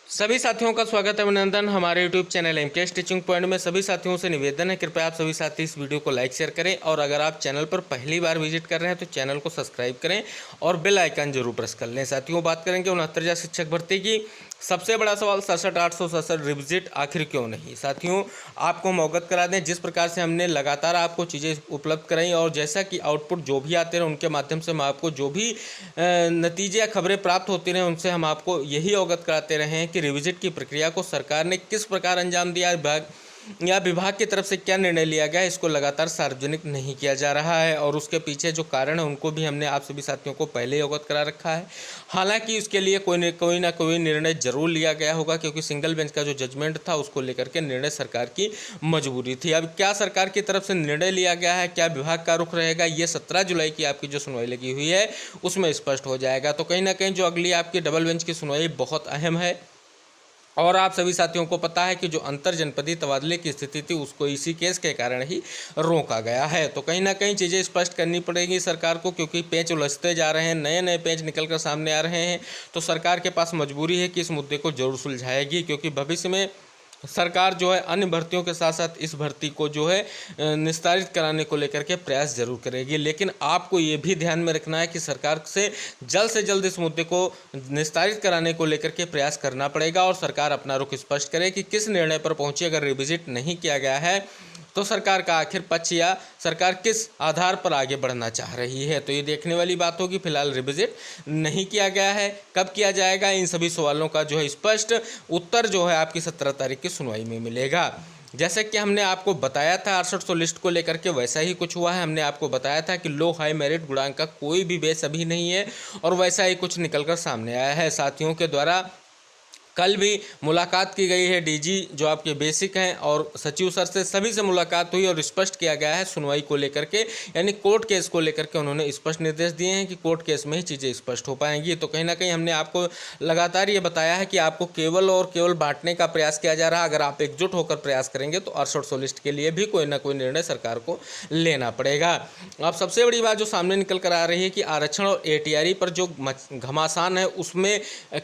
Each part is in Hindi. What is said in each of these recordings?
सभी साथियों का स्वागत है अभिनंदन हमारे यूट्यूब चैनल एम के टीचिंग पॉइंट में। सभी साथियों से निवेदन है, कृपया आप सभी साथी इस वीडियो को लाइक शेयर करें और अगर आप चैनल पर पहली बार विजिट कर रहे हैं तो चैनल को सब्सक्राइब करें और बेल आइकन जरूर प्रेस कर लें। साथियों, बात करेंगे 69,000 शिक्षक भर्ती की। सबसे बड़ा सवाल 67,867 रिविजिट आखिर क्यों नहीं। साथियों, आपको हम अवगत करा दें, जिस प्रकार से हमने लगातार आपको चीज़ें उपलब्ध कराई और जैसा कि आउटपुट जो भी आते रहे उनके माध्यम से हम आपको जो भी नतीजे या खबरें प्राप्त होती रहे उनसे हम आपको यही अवगत कराते रहे हैं कि रिविजिट की प्रक्रिया को सरकार ने किस प्रकार अंजाम दिया, विभाग की तरफ से क्या निर्णय लिया गया, इसको लगातार सार्वजनिक नहीं किया जा रहा है और उसके पीछे जो कारण है उनको भी हमने आप सभी साथियों को पहले ही अवगत करा रखा है। हालांकि इसके लिए कोई ना कोई निर्णय जरूर लिया गया होगा, क्योंकि सिंगल बेंच का जो जजमेंट था उसको लेकर के निर्णय सरकार की मजबूरी थी। अब क्या सरकार की तरफ से निर्णय लिया गया है, क्या विभाग का रुख रहेगा, ये 17 जुलाई की आपकी जो सुनवाई लगी हुई है उसमें स्पष्ट हो जाएगा। तो कहीं ना कहीं जो अगली आपकी डबल बेंच की सुनवाई बहुत अहम है और आप सभी साथियों को पता है कि जो अंतर जनपदीय तबादले की स्थिति थी उसको इसी केस के कारण ही रोका गया है। तो कहीं ना कहीं चीज़ें स्पष्ट करनी पड़ेगी सरकार को, क्योंकि पेच उलझते जा रहे हैं, नए नए पेच निकल कर सामने आ रहे हैं। तो सरकार के पास मजबूरी है कि इस मुद्दे को जरूर सुलझाएगी, क्योंकि भविष्य में सरकार जो है अन्य भर्तियों के साथ साथ इस भर्ती को जो है निस्तारित कराने को लेकर के प्रयास जरूर करेगी। लेकिन आपको ये भी ध्यान में रखना है कि सरकार से जल्द इस मुद्दे को निस्तारित कराने को लेकर के प्रयास करना पड़ेगा और सरकार अपना रुख स्पष्ट करे कि किस निर्णय पर पहुंची। अगर रिविजिट नहीं किया गया है तो सरकार का आखिर पक्ष या सरकार किस आधार पर आगे बढ़ना चाह रही है, तो ये देखने वाली बात होगी। फिलहाल रिविजिट नहीं किया गया है, कब किया जाएगा, इन सभी सवालों का जो है स्पष्ट उत्तर जो है आपकी 17 तारीख की सुनवाई में मिलेगा। जैसे कि हमने आपको बताया था 6800 लिस्ट को लेकर के वैसा ही कुछ हुआ है। हमने आपको बताया था कि लो हाई मेरिट गुणांक का कोई भी बेस अभी नहीं है और वैसा ही कुछ निकलकर सामने आया है। साथियों के द्वारा कल भी मुलाकात की गई है डीजी जो आपके बेसिक हैं और सचिव सर से, सभी से मुलाकात हुई और स्पष्ट किया गया है सुनवाई को लेकर के, यानी कोर्ट केस को लेकर के उन्होंने स्पष्ट निर्देश दिए हैं कि कोर्ट केस में ही चीज़ें स्पष्ट हो पाएंगी। तो कहीं ना कहीं हमने आपको लगातार ये बताया है कि आपको केवल और केवल बांटने का प्रयास किया जा रहा है। अगर आप एकजुट होकर प्रयास करेंगे तो 6800 लिस्ट के लिए भी कोई ना कोई निर्णय सरकार को लेना पड़ेगा। अब सबसे बड़ी बात जो सामने निकल कर आ रही है कि आरक्षण और एटीआरई पर जो घमासान है उसमें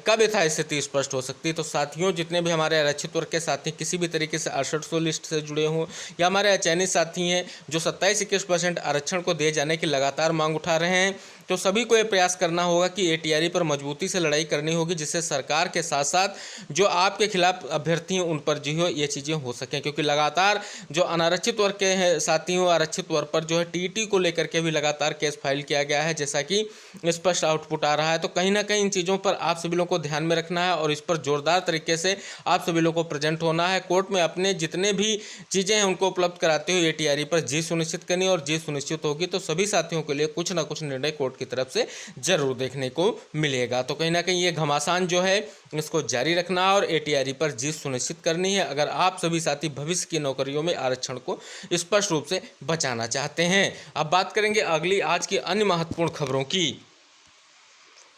कब यथास्थिति स्पष्ट हो सकती। तो साथियों, जितने भी हमारे आरक्षित वर्ग के साथी किसी भी तरीके से 6800 लिस्ट से जुड़े हों या हमारे चयनित साथी हैं जो 27-21% आरक्षण को दिए जाने की लगातार मांग उठा रहे हैं, तो सभी को ये प्रयास करना होगा कि एटीआरई पर मजबूती से लड़ाई करनी होगी, जिससे सरकार के साथ साथ जो आपके खिलाफ अभ्यर्थी हैं उन पर जो है ये चीज़ें हो सकें। क्योंकि लगातार जो अनारक्षित वर्ग के हैं साथी हो, आरक्षित वर्ग पर जो है टीटी को लेकर के भी लगातार केस फाइल किया गया है, जैसा कि स्पष्ट आउटपुट आ रहा है। तो कहीं ना कहीं इन चीज़ों पर आप सभी लोगों को ध्यान में रखना है और इस पर जोरदार तरीके से आप सभी लोगों को प्रेजेंट होना है। कोर्ट में अपने जितने भी चीज़ें हैं उनको उपलब्ध कराते हुए एटीआरई पर जीत सुनिश्चित करनी, और जीत सुनिश्चित होगी तो सभी साथियों के लिए कुछ ना कुछ निर्णय कोर्ट की तरफ से जरूर देखने को मिलेगा। तो कहीं ना कहीं ये घमासान जो है इसको जारी रखना और एटीआरई पर जीत सुनिश्चित करनी है, अगर आप सभी साथी भविष्य की नौकरियों में आरक्षण को स्पष्ट रूप से बचाना चाहते हैं। अब बात करेंगे अगली आज की अन्य महत्वपूर्ण खबरों की।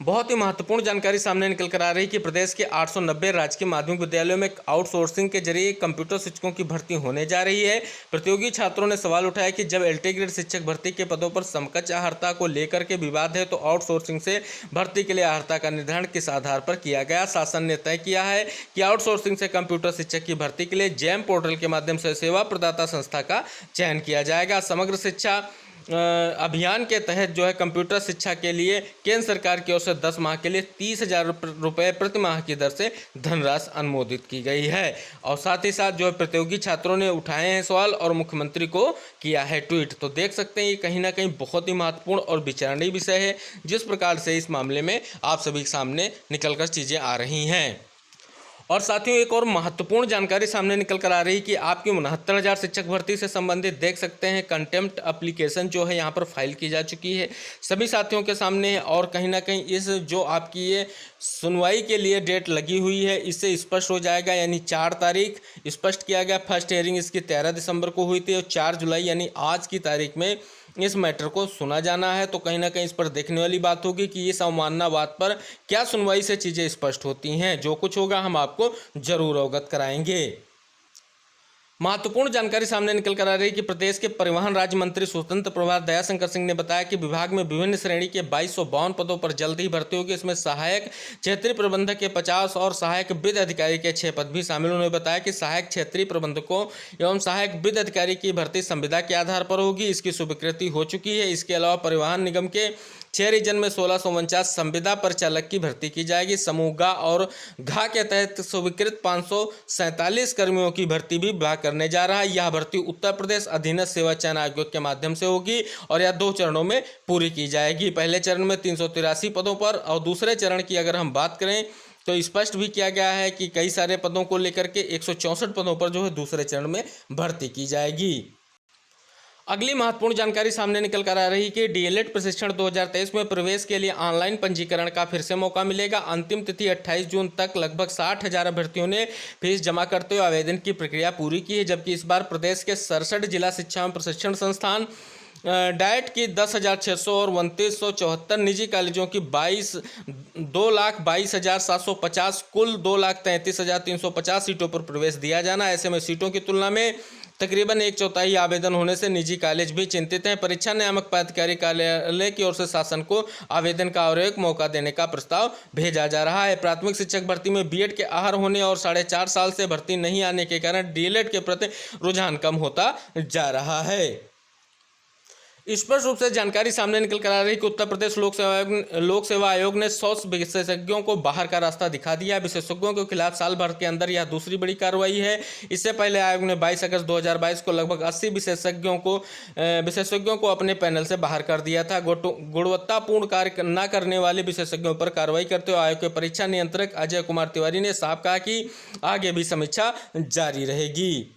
बहुत ही महत्वपूर्ण जानकारी सामने निकल कर आ रही है कि प्रदेश के 890 राजकीय माध्यमिक विद्यालयों में आउटसोर्सिंग के जरिए कंप्यूटर शिक्षकों की भर्ती होने जा रही है। प्रतियोगी छात्रों ने सवाल उठाया कि जब एलटी ग्रेड शिक्षक भर्ती के पदों पर समकक्ष अर्हता को लेकर के विवाद है तो आउटसोर्सिंग से भर्ती के लिए अर्हता का निर्धारण किस आधार पर किया गया। शासन ने तय किया है कि आउटसोर्सिंग से कंप्यूटर शिक्षक की भर्ती के लिए जैम पोर्टल के माध्यम से सेवा प्रदाता संस्था का चयन किया जाएगा। समग्र शिक्षा अभियान के तहत जो है कंप्यूटर शिक्षा के लिए केंद्र सरकार की ओर से 10 माह के लिए 30,000 रुपये प्रति माह की दर से धनराशि अनुमोदित की गई है। और साथ ही साथ जो है प्रतियोगी छात्रों ने उठाए हैं सवाल और मुख्यमंत्री को किया है ट्वीट। तो देख सकते हैं ये कहीं ना कहीं बहुत ही महत्वपूर्ण और विचारणीय विषय है, जिस प्रकार से इस मामले में आप सभी के सामने निकलकर चीज़ें आ रही हैं। और साथियों, एक और महत्वपूर्ण जानकारी सामने निकल कर आ रही है कि आपकी 69,000 शिक्षक भर्ती से संबंधित देख सकते हैं कंटेम्प्ट एप्लीकेशन जो है यहाँ पर फाइल की जा चुकी है सभी साथियों के सामने है। और कहीं ना कहीं इस जो आपकी ये सुनवाई के लिए डेट लगी हुई है इससे स्पष्ट हो जाएगा, यानी 4 तारीख स्पष्ट किया गया। फर्स्ट हियरिंग इसकी 13 दिसंबर को हुई थी और 4 जुलाई यानी आज की तारीख में इस मैटर को सुना जाना है। तो कहीं ना कहीं इस पर देखने वाली बात होगी कि इस अवमानना बात पर क्या सुनवाई से चीज़ें स्पष्ट होती हैं। जो कुछ होगा हम आपको जरूर अवगत कराएंगे। महत्वपूर्ण जानकारी सामने निकल कर आ रही है कि प्रदेश के परिवहन राज्य मंत्री स्वतंत्र प्रभार दयाशंकर सिंह ने बताया कि विभाग में विभिन्न श्रेणी के 2252 पदों पर जल्द ही भर्ती होगी। इसमें सहायक क्षेत्रीय प्रबंधक के 50 और सहायक वित्त अधिकारी के 6 पद भी शामिल। उन्होंने बताया कि सहायक क्षेत्रीय प्रबंधकों एवं सहायक वित्त अधिकारी की भर्ती संविदा के आधार पर होगी। इसकी स्वीकृति हो चुकी है। इसके अलावा परिवहन निगम के 6 रीजन में 1649 संविदा परिचालक की भर्ती की जाएगी। समूह ग और घा के तहत स्वीकृत 547 कर्मियों की भर्ती भी विभाग करने जा रहा है। यह भर्ती उत्तर प्रदेश अधीनस्थ सेवा चयन आयोग के माध्यम से होगी और यह 2 चरणों में पूरी की जाएगी। पहले चरण में 383 पदों पर और दूसरे चरण की अगर हम बात करें तो स्पष्ट भी किया गया है कि कई सारे पदों को लेकर के 164 पदों पर जो है दूसरे चरण में भर्ती की जाएगी। अगली महत्वपूर्ण जानकारी सामने निकल कर आ रही है कि डीएलएड प्रशिक्षण 2023 में प्रवेश के लिए ऑनलाइन पंजीकरण का फिर से मौका मिलेगा। अंतिम तिथि 28 जून तक लगभग 60,000 अभ्यर्थियों ने फीस जमा करते हुए आवेदन की प्रक्रिया पूरी की है, जबकि इस बार प्रदेश के 67 जिला शिक्षा एवं प्रशिक्षण संस्थान डाइट की 10,600 और 2974 निजी कॉलेजों की 2,22,750 कुल 2,33,350 सीटों पर प्रवेश दिया जाना। ऐसे में सीटों की तुलना में तकरीबन 1/4 आवेदन होने से निजी कॉलेज भी चिंतित हैं। परीक्षा नियामक पदाधिकारी कार्यालय की ओर से शासन को आवेदन का और एक मौका देने का प्रस्ताव भेजा जा रहा है। प्राथमिक शिक्षक भर्ती में बीएड के आहर होने और 4.5 साल से भर्ती नहीं आने के कारण डीएलएड के प्रति रुझान कम होता जा रहा है। स्पष्ट रूप से जानकारी सामने निकल कर आ रही है कि उत्तर प्रदेश लोक सेवा आयोग ने 100 विशेषज्ञों को बाहर का रास्ता दिखा दिया। विशेषज्ञों के खिलाफ साल भर के अंदर यह दूसरी बड़ी कार्रवाई है। इससे पहले आयोग ने 22 अगस्त 2022 को लगभग 80 विशेषज्ञों को अपने पैनल से बाहर कर दिया था। गुणवत्तापूर्ण कार्य न करने वाले विशेषज्ञों पर कार्रवाई करते हुए आयोग के परीक्षा नियंत्रक अजय कुमार तिवारी ने साफ कहा कि आगे भी समीक्षा जारी रहेगी।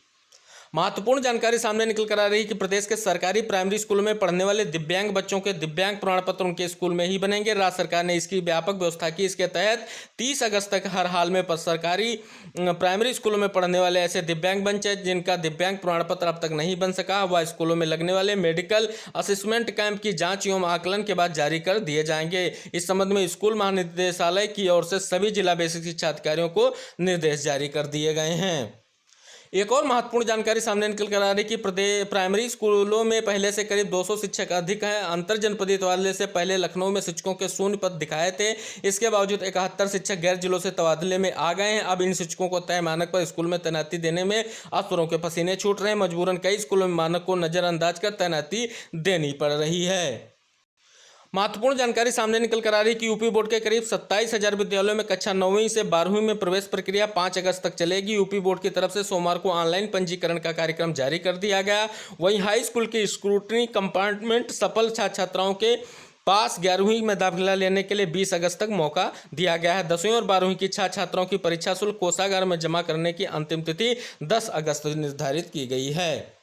महत्वपूर्ण जानकारी सामने निकल कर आ रही है कि प्रदेश के सरकारी प्राइमरी स्कूलों में पढ़ने वाले दिव्यांग बच्चों के दिव्यांग प्रमाण पत्र उनके स्कूल में ही बनेंगे। राज्य सरकार ने इसकी व्यापक व्यवस्था की। इसके तहत 30 अगस्त तक हर हाल में सरकारी प्राइमरी स्कूलों में पढ़ने वाले ऐसे दिव्यांग बच्चे जिनका दिव्यांग प्रमाण पत्र अब तक नहीं बन सका, वह स्कूलों में लगने वाले मेडिकल असेसमेंट कैंप की जाँच एवं आकलन के बाद जारी कर दिए जाएंगे। इस संबंध में स्कूल महानिदेशालय की ओर से सभी जिला बेसिक शिक्षा अधिकारियों को निर्देश जारी कर दिए गए हैं। एक और महत्वपूर्ण जानकारी सामने निकल कर आ रही है कि प्राइमरी स्कूलों में पहले से करीब 200 शिक्षक अधिक हैं। अंतर जनपदीय तबादले से पहले लखनऊ में शिक्षकों के 0 पद दिखाए थे। इसके बावजूद 71 शिक्षक गैर जिलों से तबादले में आ गए हैं। अब इन शिक्षकों को तय मानक पर स्कूल में तैनाती देने में अफसरों के पसीने छूट रहे हैं। मजबूरन कई स्कूलों में मानक को नजरअंदाज कर तैनाती देनी पड़ रही है। महत्वपूर्ण जानकारी सामने निकल कर आ रही है कि यूपी बोर्ड के करीब 27,000 विद्यालयों में कक्षा 9वीं से 12वीं में प्रवेश प्रक्रिया 5 अगस्त तक चलेगी। यूपी बोर्ड की तरफ से सोमवार को ऑनलाइन पंजीकरण का कार्यक्रम जारी कर दिया गया। वहीं हाई स्कूल की स्क्रूटनी कंपार्टमेंट सफल छात्र छात्राओं के पास 11वीं में दाखिला लेने के लिए 20 अगस्त तक मौका दिया गया है। 10वीं और 12वीं की छात्र छात्राओं की परीक्षा शुल्क कोषागार में जमा करने की अंतिम तिथि 10 अगस्त निर्धारित की गई है।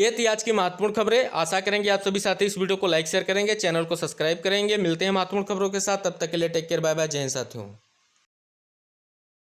ये थी आज की महत्वपूर्ण खबरें। आशा करेंगे आप सभी साथी इस वीडियो को लाइक शेयर करेंगे, चैनल को सब्सक्राइब करेंगे। मिलते हैं महत्वपूर्ण खबरों के साथ, तब तक के लिए टेक केयर, बाय बाय, जय हिंद साथियों।